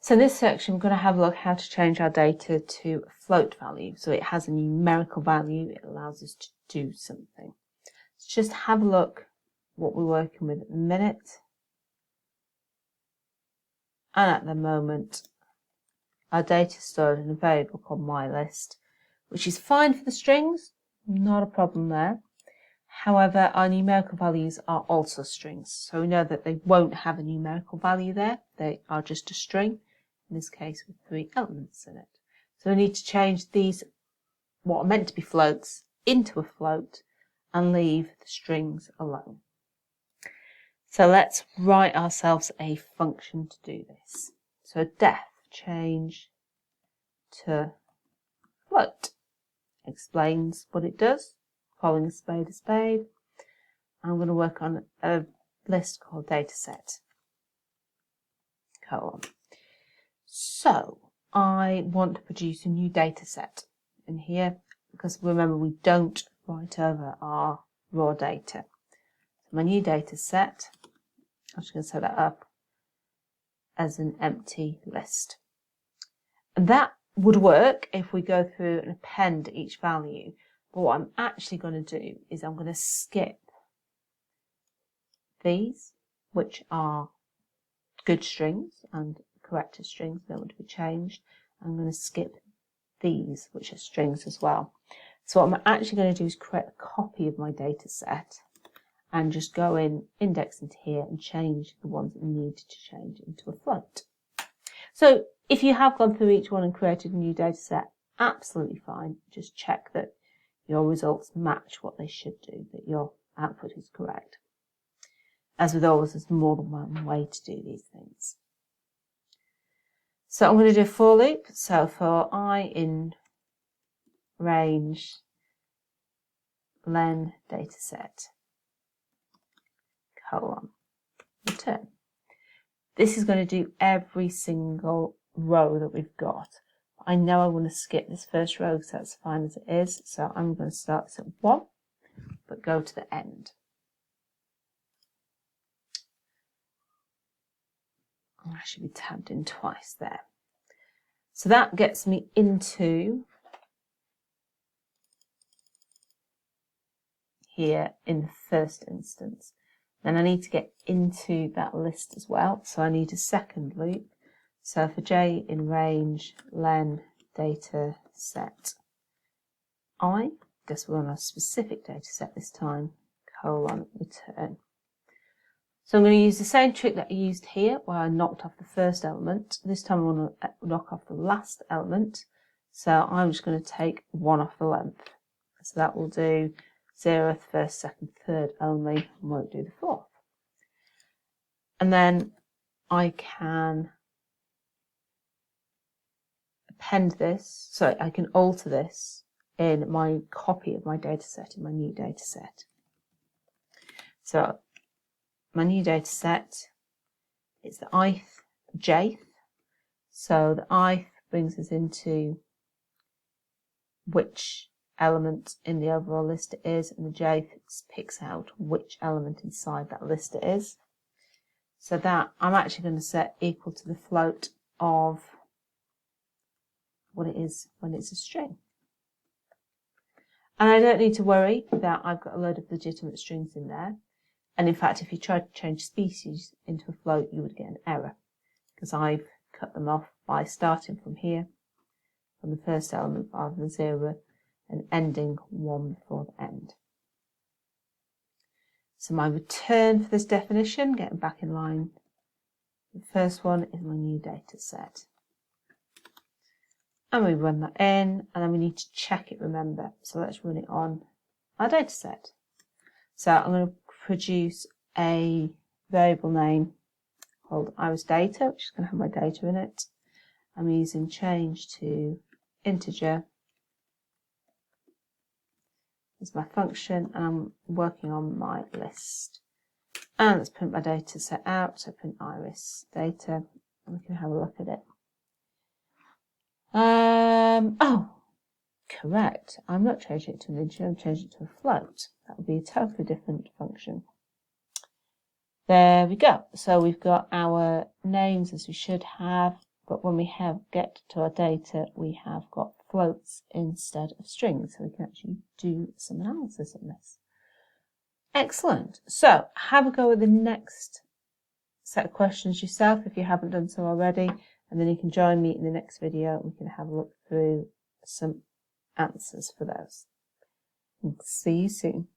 So in this section, we're going to have a look how to change our data to a float value. So it has a numerical value. It allows us to do something. So just have a look what we're working with at the minute. And at the moment, our data is stored in a variable called myList, which is fine for the strings, not a problem there. However, our numerical values are also strings, so we know that they won't have a numerical value there. They are just a string, in this case with 3 elements in it. So we need to change these, what are meant to be floats, into a float and leave the strings alone. So let's write ourselves a function to do this. So def change to float explains what it does, calling a spade a spade. I'm going to work on a list called dataset. So I want to produce a new dataset in here because remember we don't write over our raw data. So my new dataset, I'm just going to set that up as an empty list. And that would work if we go through and append each value. But what I'm actually going to do is I'm going to skip these, which are good strings and corrected strings, don't want to be changed. I'm going to skip these, which are strings as well. So what I'm actually going to do is create a copy of my data set and just go in, index into here and change the ones that need to change into a float. So if you have gone through each one and created a new data set, absolutely fine. Just check that your results match what they should do, that your output is correct. As with always, there's more than one way to do these things. So I'm going to do a for loop. So for I in range len dataset, return. This is going to do every single row that we've got. I know I want to skip this first row because that's fine as it is. So I'm going to start this at 1, but go to the end. I should be tabbed in twice there. So that gets me into here in the first instance. Then I need to get into that list as well. So I need a second loop. So for j in range len data set I, guess we're on a specific data set this time, return. So I'm going to use the same trick that I used here where I knocked off the first element. This time I want to knock off the last element. So I'm just going to take 1 off the length. So that will do 0th, 1st, 2nd, 3rd only, and won't do the 4th. And then I can append this, so I can alter this in my copy of my data set, in my new data set. So my new data set is the ith, jth. So the ith brings us into which element in the overall list it is, and the jth picks out which element inside that list it is. So that I'm actually going to set equal to the float of what it is when it's a string. And I don't need to worry that I've got a load of legitimate strings in there. And in fact, if you tried to change species into a float, you would get an error because I've cut them off by starting from here, from the first element rather than 0, and ending 1 before the end. So my return for this definition, getting back in line, the first one is my new data set. And we run that in, and then we need to check it, remember. So let's run it on our data set. So I'm going to produce a variable name called irisData, which is going to have my data in it. I'm using change to integer as my function, and I'm working on my list. And let's print my data set out, so print irisData, and we can have a look at it. Oh, correct. I'm not changing it to an integer, I'm changing it to a float. That would be a totally different function. There we go. So we've got our names as we should have. but when we get to our data, we have got floats instead of strings, so we can actually do some analysis on this. Excellent. So have a go with the next set of questions yourself if you haven't done so already, and then you can join me in the next video. We can have a look through some answers for those. See you soon.